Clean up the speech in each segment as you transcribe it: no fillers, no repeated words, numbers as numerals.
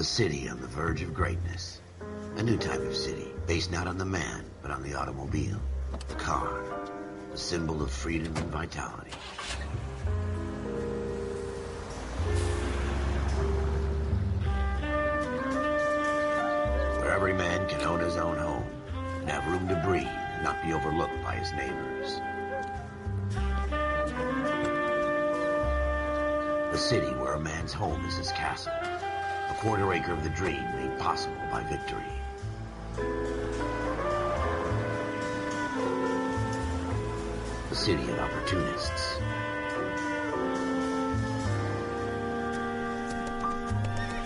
A city on the verge of greatness. A new type of city, based not on the man, but on the automobile. The car. The symbol of freedom and vitality. Where every man can own his own home, and have room to breathe, and not be overlooked by his neighbors. A city where a man's home is his castle. A quarter acre of the dream made possible by victory. A city of opportunists.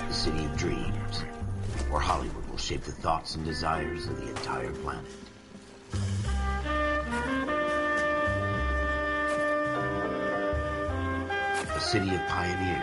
A city of dreams, where Hollywood will shape the thoughts and desires of the entire planet. A city of pioneers.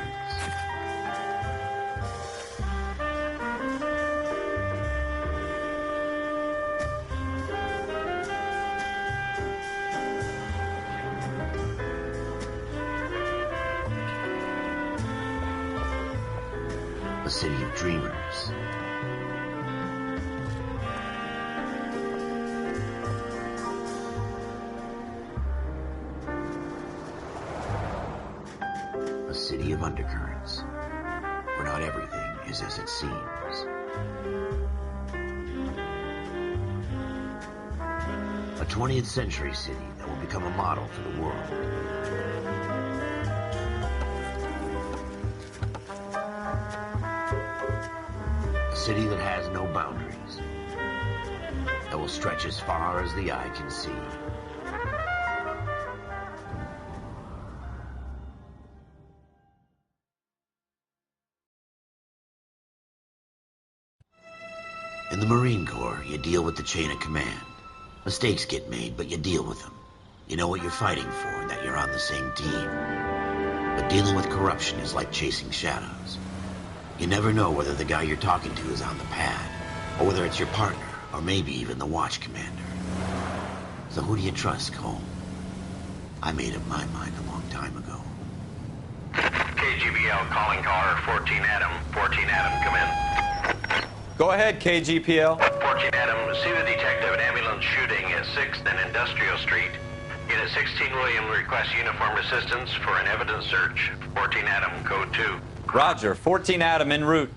A city of dreamers. A city of undercurrents, where not everything is as it seems. A 20th century city that will become a model for the world. A city that has no boundaries, that will stretch as far as the eye can see. In the Marine Corps, you deal with the chain of command. Mistakes get made, but you deal with them. You know what you're fighting for and that you're on the same team. But dealing with corruption is like chasing shadows. You never know whether the guy you're talking to is on the pad, or whether it's your partner, or maybe even the watch commander. So who do you trust, Cole? I made up my mind a long time ago. KGBL calling caller 14 Adam. 14 Adam, come in. Go ahead, KGPL. 14 Adam, see the detective, an ambulance shooting at 6th and Industrial Street. Unit 16 William requests uniformed assistance for an evidence search. 14 Adam, code 2. Roger, 14 Adam en route.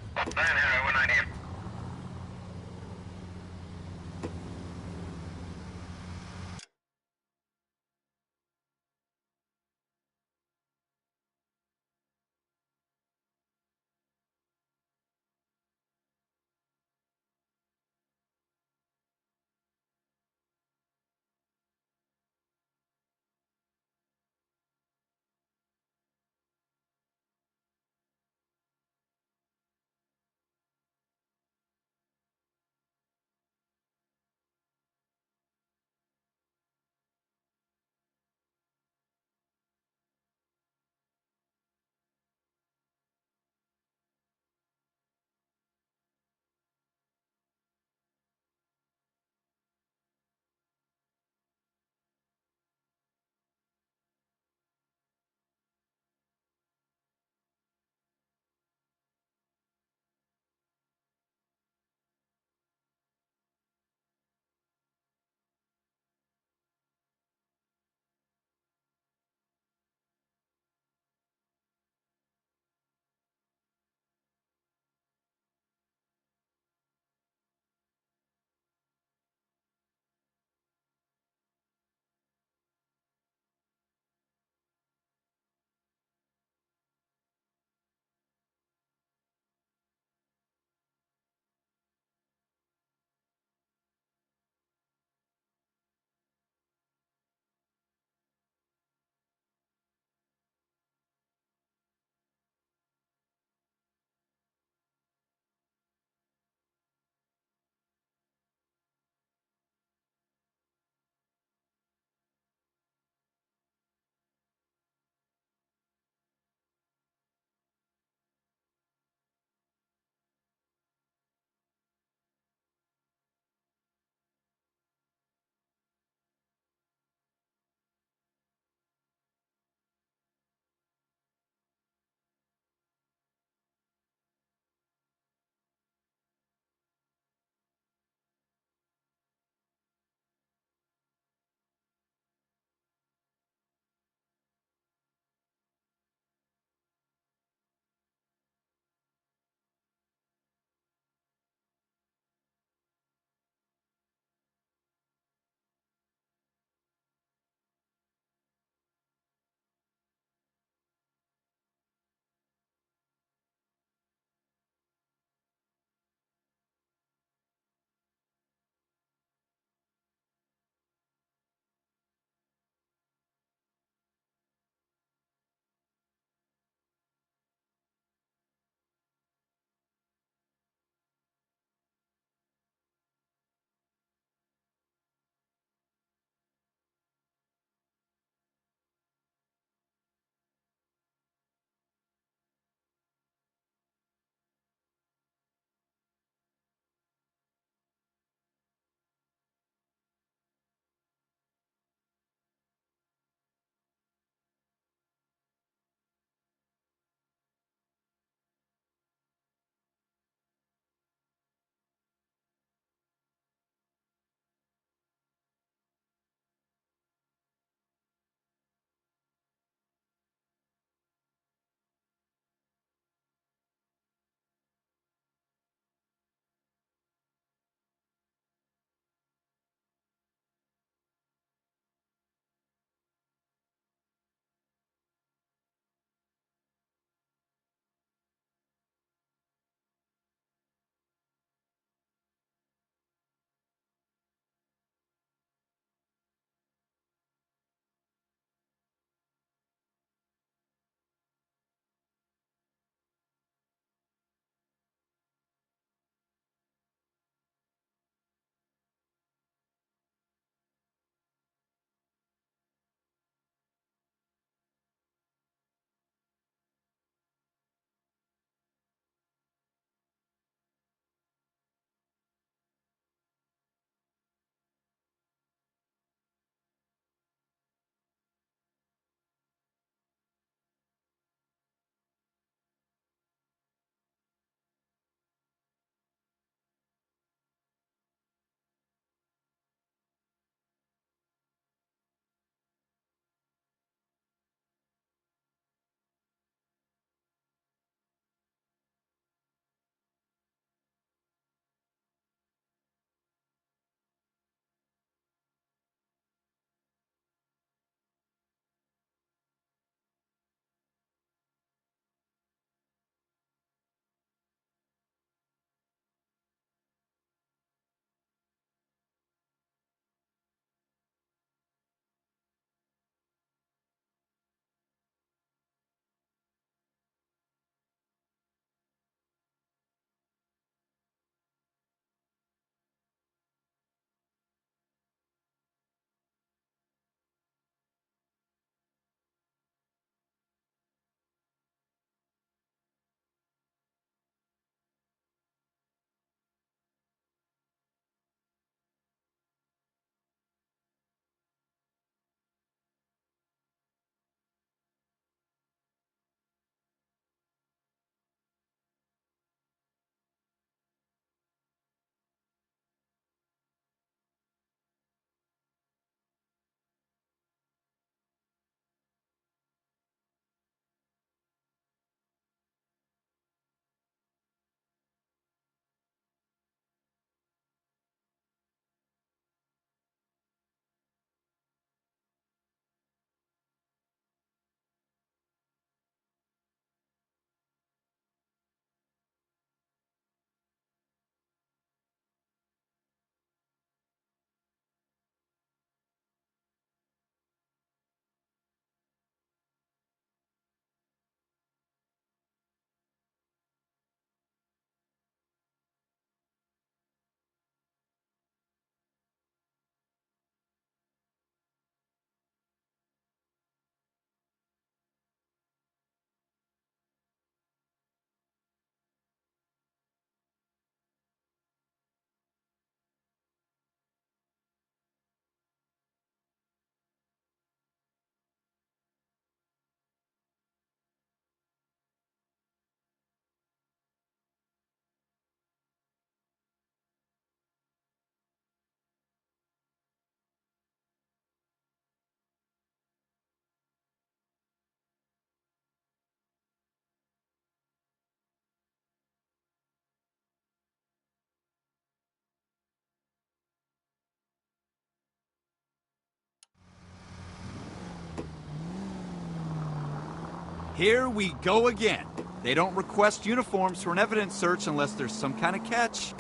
Here we go again. They don't request uniforms for an evidence search unless there's some kind of catch.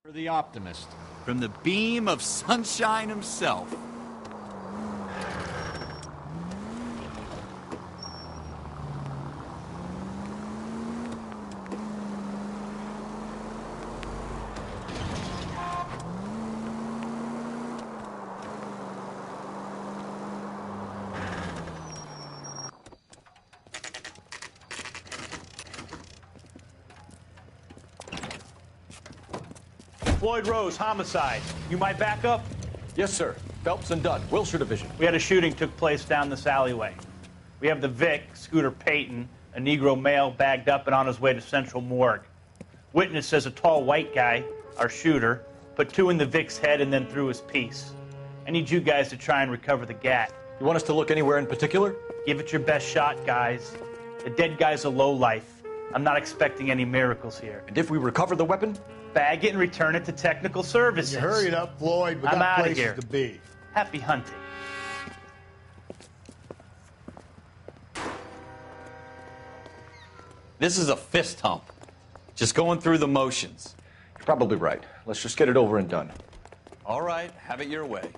For the optimist. From the beam of sunshine himself. Floyd Rose, homicide. You might back up? Yes, sir. Phelps and Dunn, Wilshire Division. We had a shooting took place down this alleyway. We have the Vic, Scooter Payton, a Negro male bagged up and on his way to Central Morgue. Witness says a tall white guy, our shooter, put two in the Vic's head and then threw his piece. I need you guys to try and recover the gat. You want us to look anywhere in particular? Give it your best shot, guys. The dead guy's a lowlife. I'm not expecting any miracles here. And if we recover the weapon? Bag it and return it to technical services. You hurry it up, Floyd. We I'm got outta places here. to be. Happy hunting. This is a fist hump. Just going through the motions. You're probably right. Let's just get it over and done. All right, have it your way.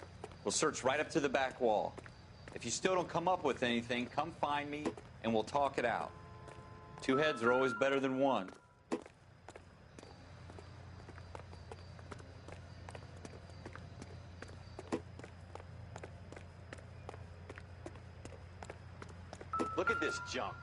We'll search right up to the back wall. If you still don't come up with anything, come find me and we'll talk it out. Two heads are always better than one. Look at this junk.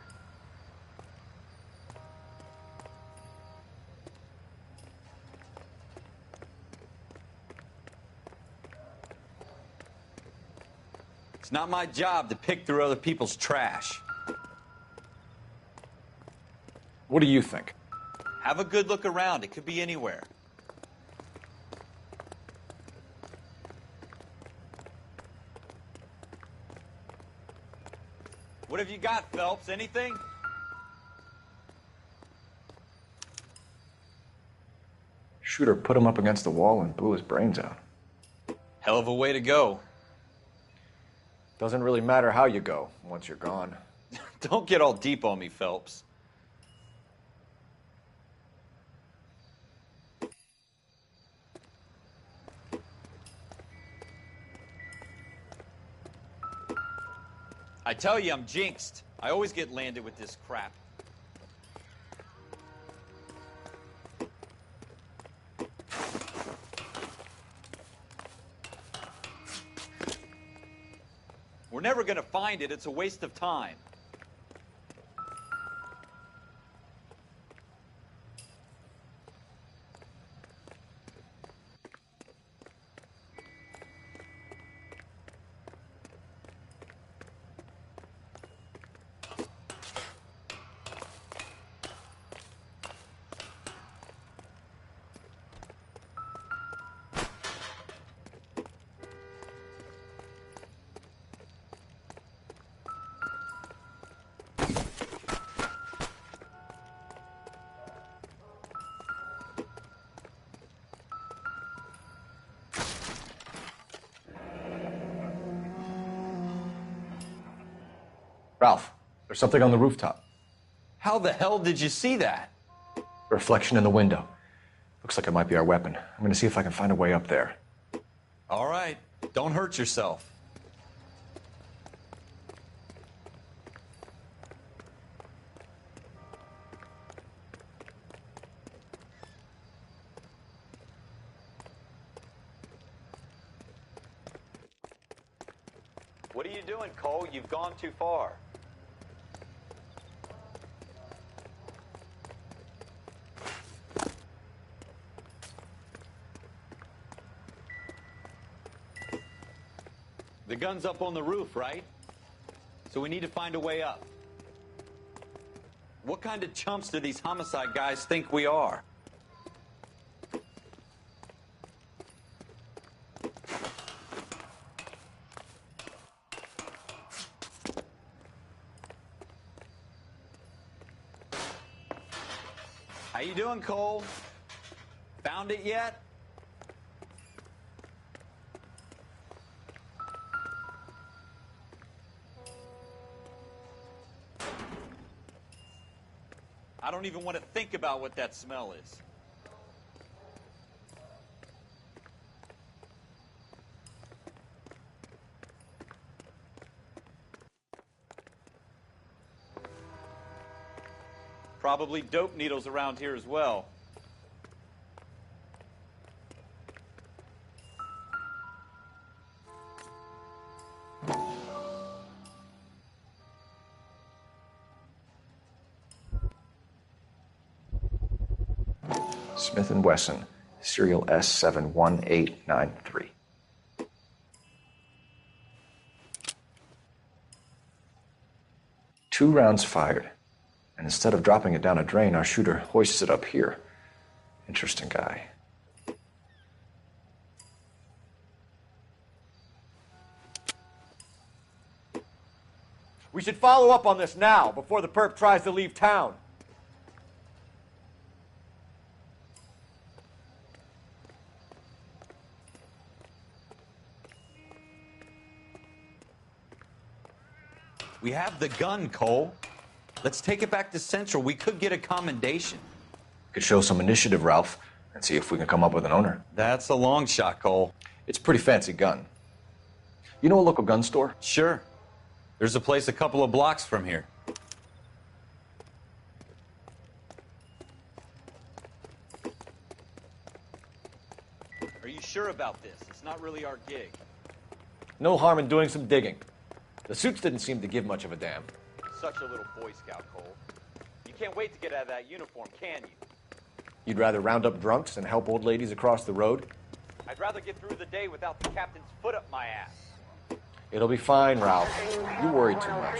It's not my job to pick through other people's trash. What do you think? Have a good look around. It could be anywhere. What have you got, Phelps? Anything? Shooter put him up against the wall and blew his brains out. Hell of a way to go. Doesn't really matter how you go once you're gone. Don't get all deep on me, Phelps. I tell you, I'm jinxed. I always get landed with this crap. We're never going to find it. It's a waste of time. Ralph, there's something on the rooftop. How the hell did you see that? Reflection in the window. Looks like it might be our weapon. I'm going to see if I can find a way up there. All right. Don't hurt yourself. What are you doing, Cole? You've gone too far. The gun's up on the roof, right? So we need to find a way up. What kind of chumps do these homicide guys think we are? How you doing, Cole? Found it yet? I don't even want to think about what that smell is. Probably dope needles around here as well. Smith & Wesson, serial S71893. Two rounds fired, and instead of dropping it down a drain, our shooter hoists it up here. Interesting guy. We should follow up on this now, before the perp tries to leave town. We have the gun, Cole. Let's take it back to Central. We could get a commendation. Could show some initiative, Ralph, and see if we can come up with an owner. That's a long shot, Cole. It's a pretty fancy gun. You know a local gun store? Sure. There's a place a couple of blocks from here. Are you sure about this? It's not really our gig. No harm in doing some digging. The suits didn't seem to give much of a damn. Such a little Boy Scout, Cole. You can't wait to get out of that uniform, can you? You'd rather round up drunks and help old ladies across the road? I'd rather get through the day without the captain's foot up my ass. It'll be fine, Ralph. You worry too much.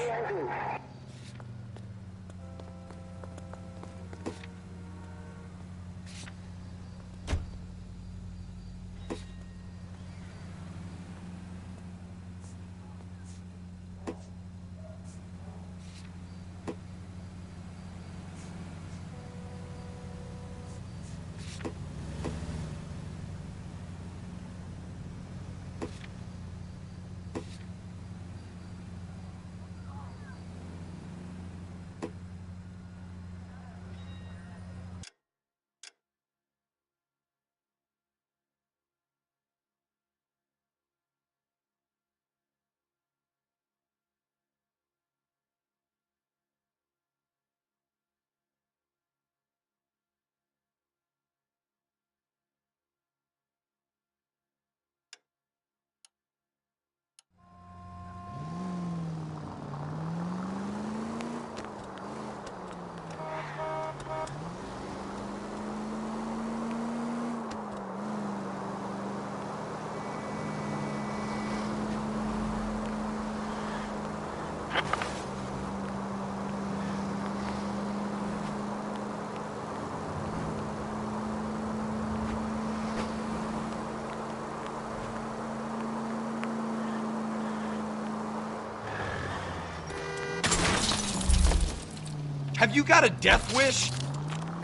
Have you got a death wish?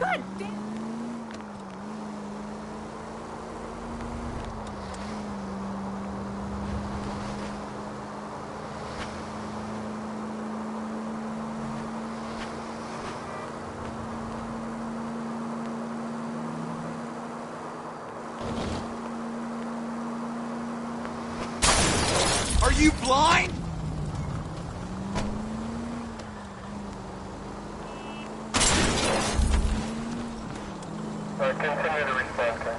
God damn. Are you blind? Continue to respond, sir.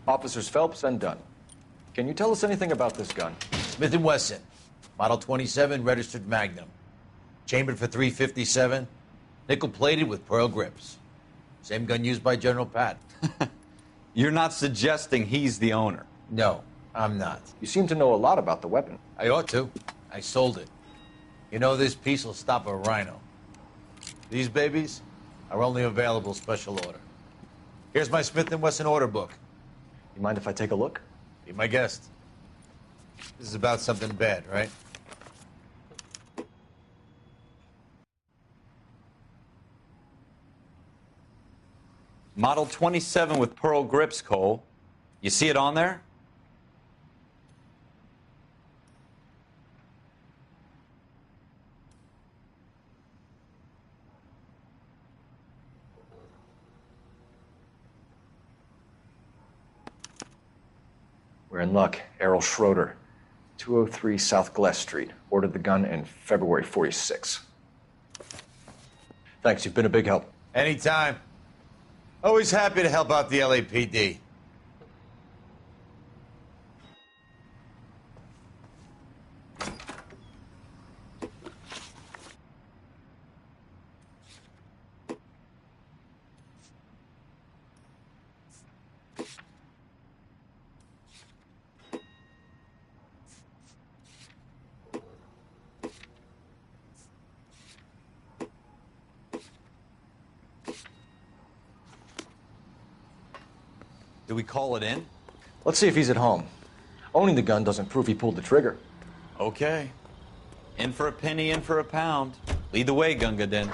Officers Phelps and Dunn. Can you tell us anything about this gun? Smith & Wesson, Model 27, registered Magnum. Chambered for .357, nickel-plated with pearl grips. Same gun used by General Patton. You're not suggesting he's the owner? No, I'm not. You seem to know a lot about the weapon. I ought to. I sold it. You know, this piece will stop a rhino. These babies are only available special order. Here's my Smith & Wesson order book. You mind if I take a look? Be my guest. This is about something bad, right? Model 27 with pearl grips, Cole. You see it on there? We're in luck. Errol Schroeder, 203 South Glass Street. Ordered the gun in February '46. Thanks, you've been a big help. Anytime. Always happy to help out the LAPD. Do we call it in? Let's see if he's at home. Owning the gun doesn't prove he pulled the trigger. Okay. In for a penny, in for a pound. Lead the way, Gunga Din.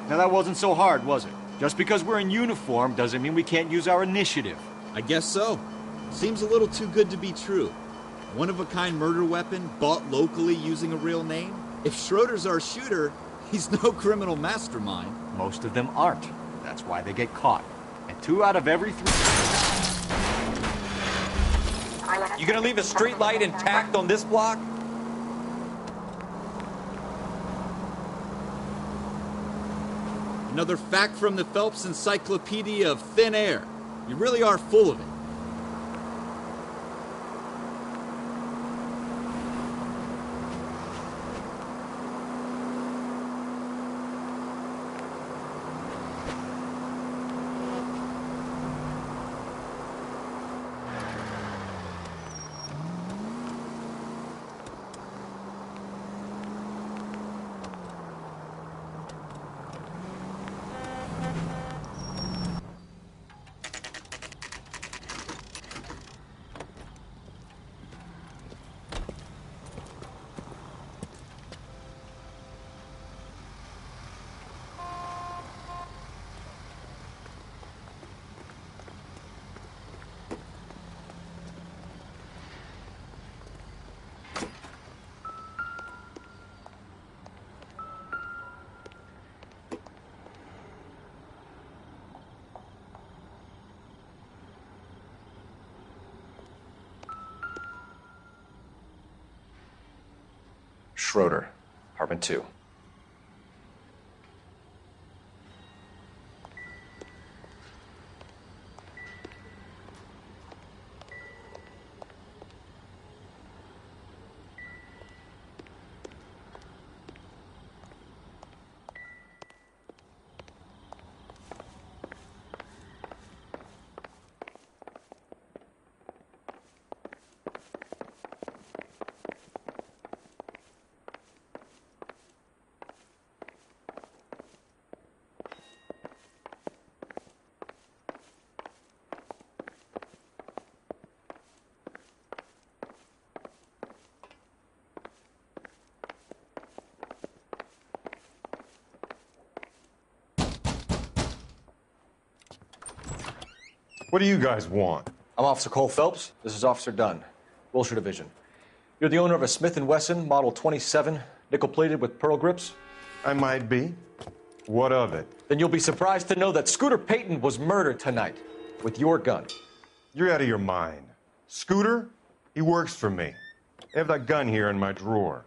Now that wasn't so hard, was it? Just because we're in uniform doesn't mean we can't use our initiative. I guess so. Seems a little too good to be true. One-of-a-kind murder weapon bought locally using a real name? If Schroeder's our shooter, he's no criminal mastermind. Most of them aren't. That's why they get caught. And 2 out of every 3... You gonna leave a street light intact on this block? Another fact from the Phelps Encyclopedia of Thin Air. You really are full of it. Schroeder, apartment 2. What do you guys want? I'm Officer Cole Phelps. This is Officer Dunn, Wilshire Division. You're the owner of a Smith & Wesson Model 27, nickel-plated with pearl grips? I might be. What of it? Then you'll be surprised to know that Scooter Payton was murdered tonight with your gun. You're out of your mind. Scooter? He works for me. I have that gun here in my drawer.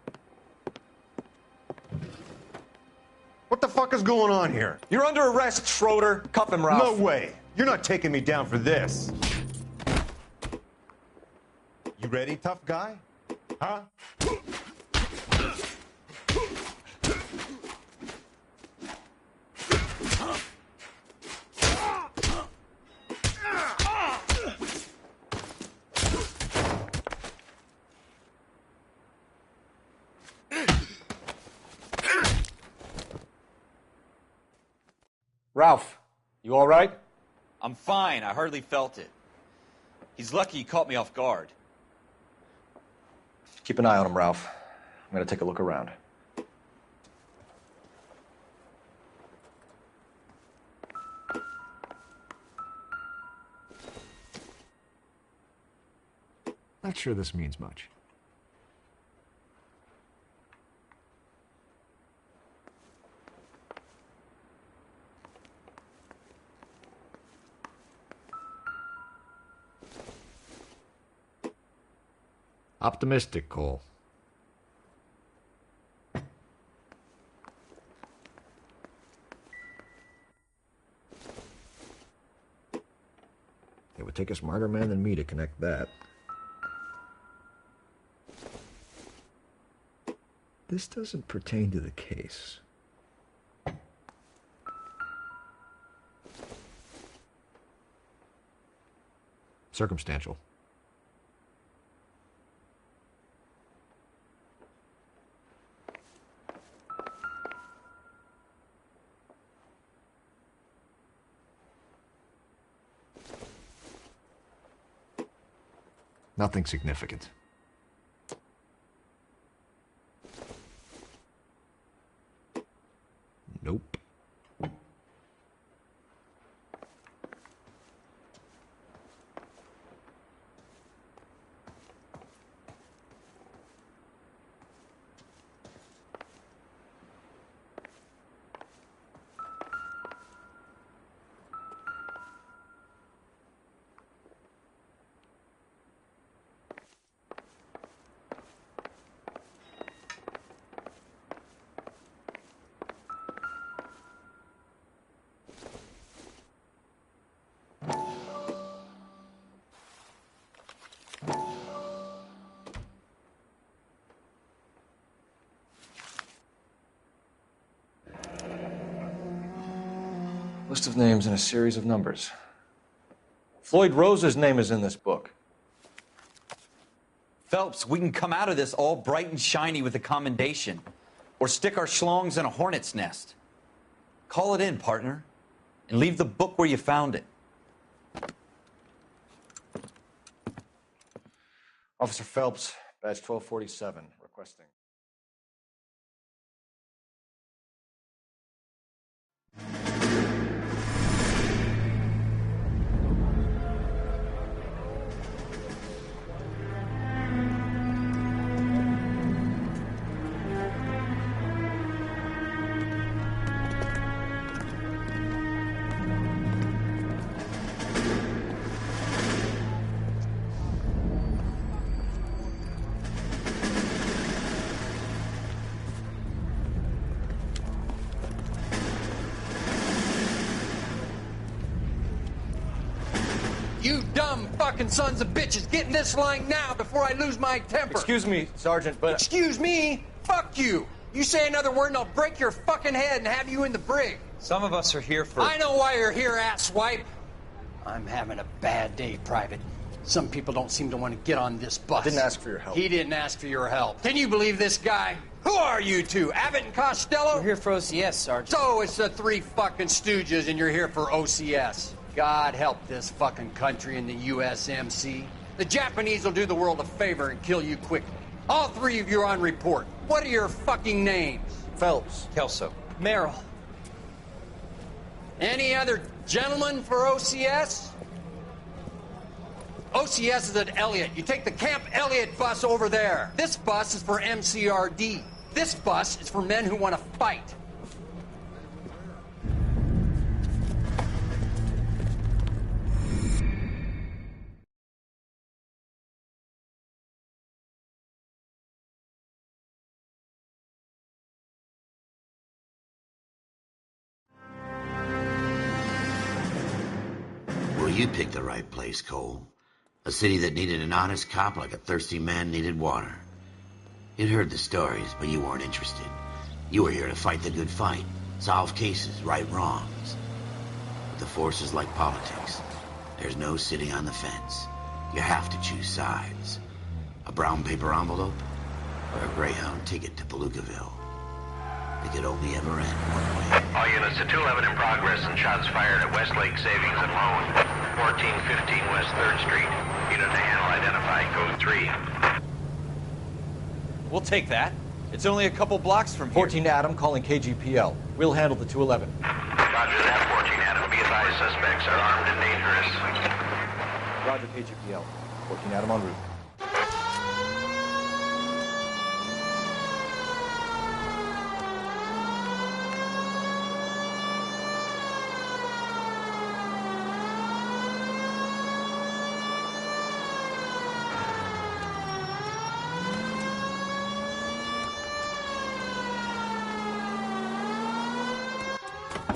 What the fuck is going on here? You're under arrest, Schroeder. Cuff him, Ralph. No way. You're not taking me down for this. You ready, tough guy? Huh? Ralph, you all right? I'm fine. I hardly felt it. He's lucky he caught me off guard. Keep an eye on him, Ralph. I'm going to take a look around. Not sure this means much. Optimistic, Cole. It would take a smarter man than me to connect that. This doesn't pertain to the case. Circumstantial. Nothing significant. Nope. List of names and a series of numbers. Floyd Rose's name is in this book. Phelps, we can come out of this all bright and shiny with a commendation. Or stick our schlongs in a hornet's nest. Call it in, partner. And leave the book where you found it. Officer Phelps, badge 1247, requesting. You dumb fucking sons of bitches, get in this line now before I lose my temper. Excuse me, Sergeant, but... Excuse me? Fuck you. You say another word and I'll break your fucking head and have you in the brig. Some of us are here for... I know why you're here, asswipe. I'm having a bad day, Private. Some people don't seem to want to get on this bus. I didn't ask for your help. He didn't ask for your help. Can you believe this guy? Who are you two? Abbott and Costello? We're here for OCS, Sergeant. So it's the three fucking stooges and you're here for OCS. God help this fucking country and the USMC. The Japanese will do the world a favor and kill you quickly. All three of you are on report. What are your fucking names? Phelps. Kelso. Merrill. Any other gentlemen for OCS? OCS is at Elliott. You take the Camp Elliott bus over there. This bus is for MCRD. This bus is for men who want to fight. Well, you picked the right place, Cole. A city that needed an honest cop like a thirsty man needed water. You'd heard the stories, but you weren't interested. You were here to fight the good fight, solve cases, right wrongs. But the force is like politics. There's no sitting on the fence. You have to choose sides. A brown paper envelope or a Greyhound ticket to Palookaville. It could only ever end one way. All units to 211 in progress and shots fired at Westlake Savings and Loan, 1415 West 3rd Street. Unit to handle identified, code 3. We'll take that. It's only a couple blocks from here. 14 Adam calling KGPL. We'll handle the 211. Roger that, 14 Adam. Be advised, suspects are armed and dangerous. Roger, KGPL. 14 Adam en route.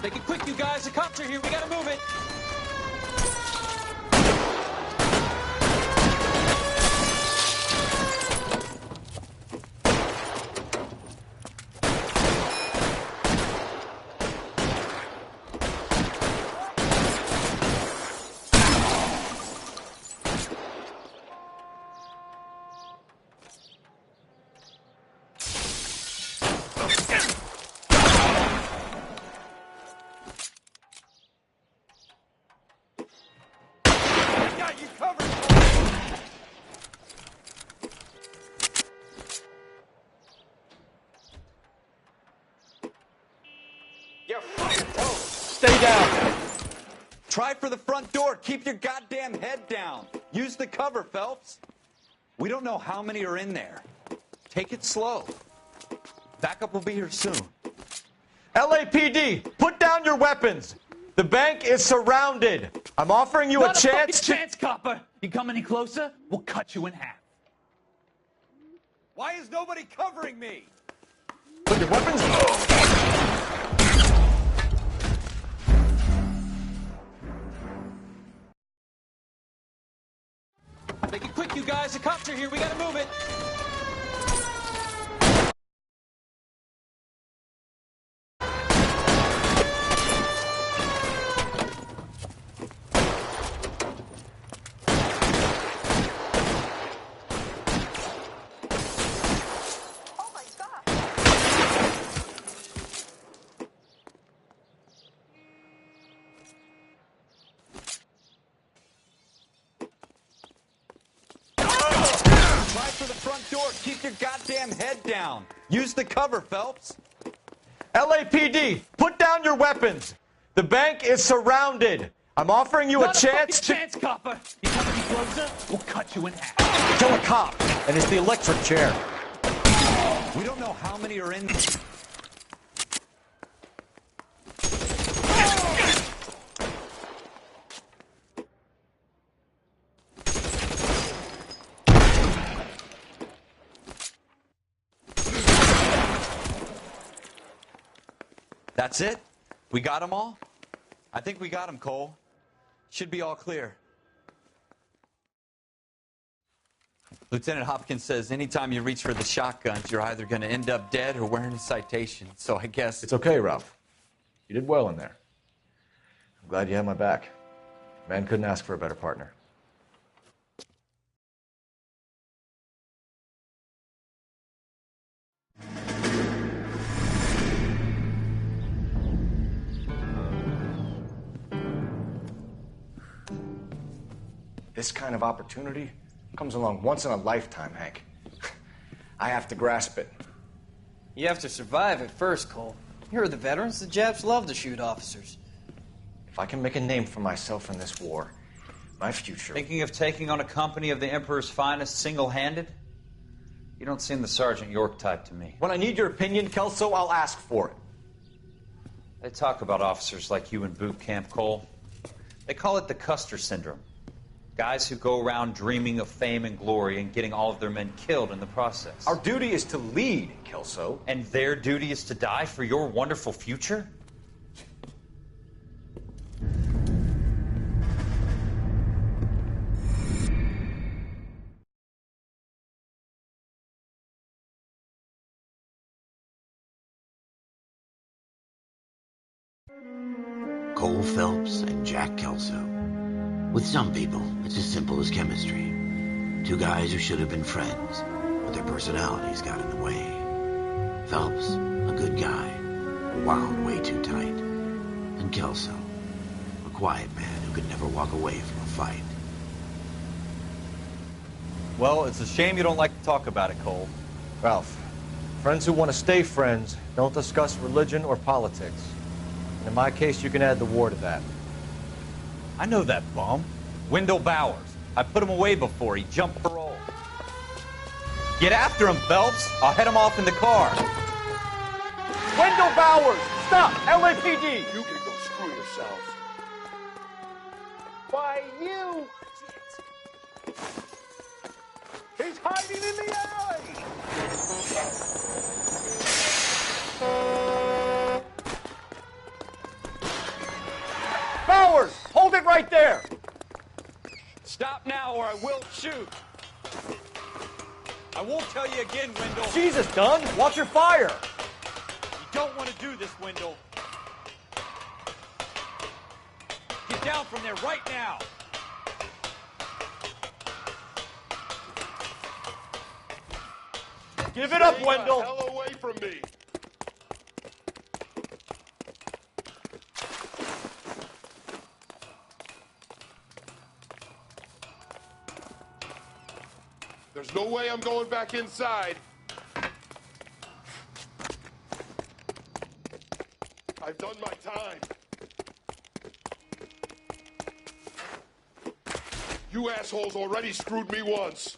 Make it quick, you guys. The cops are here. We gotta move it. Stay down. Try for the front door. Keep your goddamn head down. Use the cover, Phelps. We don't know how many are in there. Take it slow. Backup will be here soon. LAPD, put down your weapons. The bank is surrounded. I'm offering you a chance to... chance, copper. You come any closer, we'll cut you in half. Why is nobody covering me? Put your weapons... Make it quick, you guys. The cops are here. We gotta move it. For the front door. Keep your goddamn head down. Use the cover, Phelps. LAPD, put down your weapons. The bank is surrounded. I'm offering you a chance to... chance, copper. You come any closer, we'll cut you in half. Kill a cop, and it's the electric chair. We don't know how many are in... That's it? We got them all? I think we got them, Cole. Should be all clear. Lieutenant Hopkins says anytime you reach for the shotguns, you're either going to end up dead or wearing a citation. So I guess... It's okay, Ralph. You did well in there. I'm glad you had my back. Man couldn't ask for a better partner. This kind of opportunity comes along once in a lifetime, Hank. I have to grasp it. You have to survive it first, Cole. Here are the veterans. The Japs love to shoot officers. If I can make a name for myself in this war, my future. Thinking of taking on a company of the Emperor's finest single-handed? You don't seem the Sergeant York type to me. When I need your opinion, Kelso, I'll ask for it. They talk about officers like you in boot camp, Cole. They call it the Custer syndrome. Guys who go around dreaming of fame and glory and getting all of their men killed in the process. Our duty is to lead, Kelso. And their duty is to die for your wonderful future? Cole Phelps and Jack Kelso. With some people, it's as simple as chemistry. Two guys who should have been friends, but their personalities got in the way. Phelps, a good guy, wound way too tight. And Kelso, a quiet man who could never walk away from a fight. Well, it's a shame you don't like to talk about it, Cole. Ralph, friends who want to stay friends don't discuss religion or politics. And in my case, you can add the war to that. I know that bum. Wendell Bowers. I put him away before he jumped parole. Get after him, Phelps. I'll head him off in the car. Wendell Bowers! Stop! LAPD! You can go screw yourselves. Why, you! He's hiding in the alley! Bowers! Hold it right there! Stop now or I will shoot. I won't tell you again, Wendell. Jesus, Dunn! Watch your fire! You don't want to do this, Wendell. Get down from there right now! Give it up, Wendell! Stay the hell away from me! There's no way I'm going back inside. I've done my time. You assholes already screwed me once.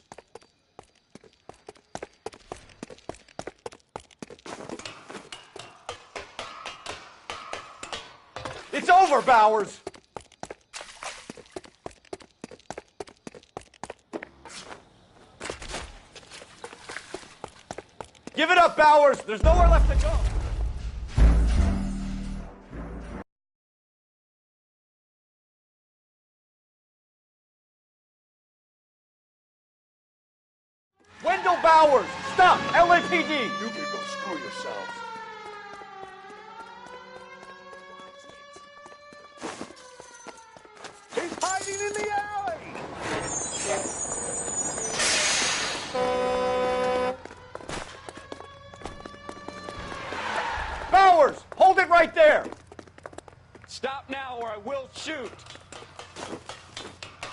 It's over, Bowers! Give it up, Bowers! There's nowhere left to go! Wendell Bowers! Stop! LAPD! You can go screw yourselves. He's hiding in the alley! Bowers! Hold it right there! Stop now or I will shoot!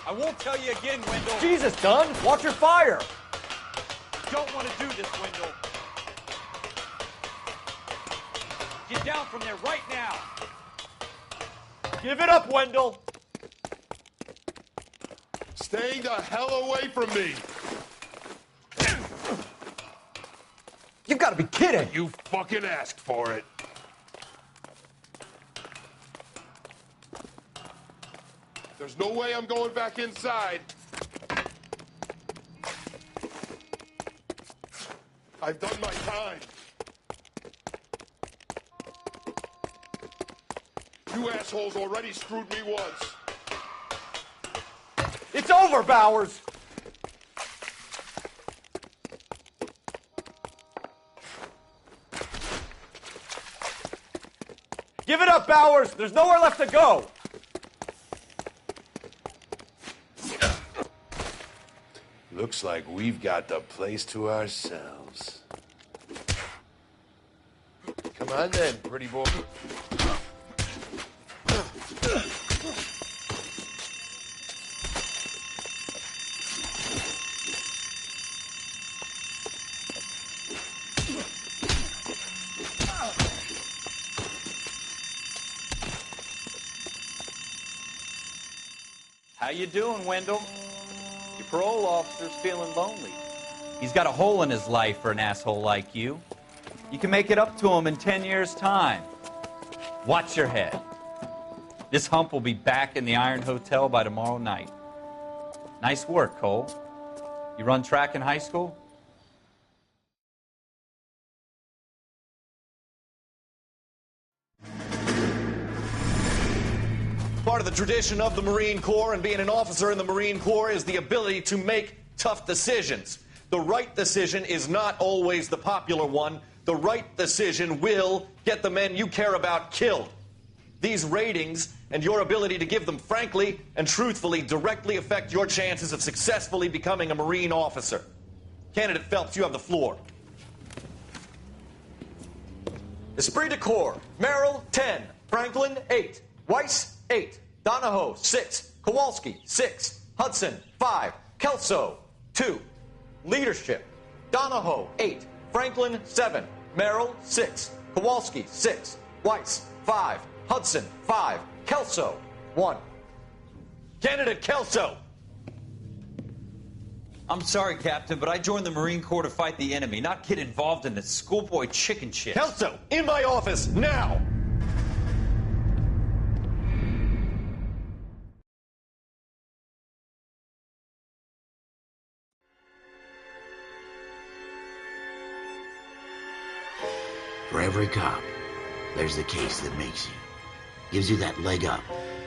I won't tell you again, Wendell. Jesus, Dunn! Watch your fire! You don't want to do this, Wendell. Get down from there right now! Give it up, Wendell! Stay the hell away from me. You've got to be kidding! You fucking asked for it. There's no way I'm going back inside. I've done my time. You assholes already screwed me once. It's over, Bowers! Give it up, Bowers! There's nowhere left to go! Looks like we've got the place to ourselves. Come on then, pretty boy. How you doing, Wendell? Your parole officer's feeling lonely. He's got a hole in his life for an asshole like you. You can make it up to him in 10 years' time. Watch your head. This hump will be back in the Iron Hotel by tomorrow night. Nice work, Cole. You run track in high school? Part of the tradition of the Marine Corps and being an officer in the Marine Corps is the ability to make tough decisions. The right decision is not always the popular one. The right decision will get the men you care about killed. These ratings and your ability to give them frankly and truthfully directly affect your chances of successfully becoming a Marine officer. Candidate Phelps, you have the floor. Esprit de Corps, Merrill, 10. Franklin, 8. Weiss, 8. Donahoe, 6. Kowalski, 6. Hudson, 5. Kelso, 2. Leadership, Donahoe, 8. Franklin, 7. Merrill, 6. Kowalski, 6. Weiss, 5. Hudson, 5. Kelso, 1. Candidate Kelso. I'm sorry, Captain, but I joined the Marine Corps to fight the enemy, not get involved in this schoolboy chicken shit. Kelso, in my office, now! For every cop, there's the case that makes you. Gives you that leg up.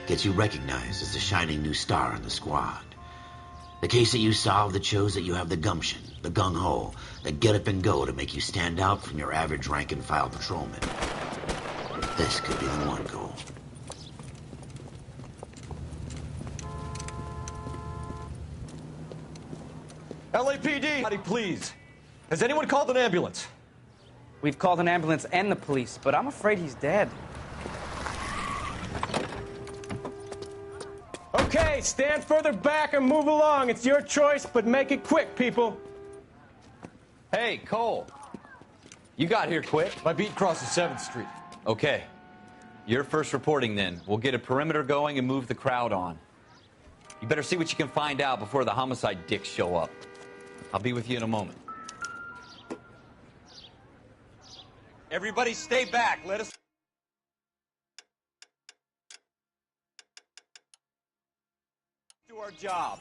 Gets you recognized as the shining new star in the squad. The case that you solve that shows that you have the gumption, the gung-ho, the get up and go to make you stand out from your average rank-and-file patrolman. This could be the one, Cole. LAPD, please. Has anyone called an ambulance? We've called an ambulance and the police, but I'm afraid he's dead. Okay, stand further back and move along. It's your choice, but make it quick, people. Hey, Cole. You got here quick. My beat crosses 7th Street. Okay. You're first reporting then. We'll get a perimeter going and move the crowd on. You better see what you can find out before the homicide dicks show up. I'll be with you in a moment. Everybody stay back. Let us do our job.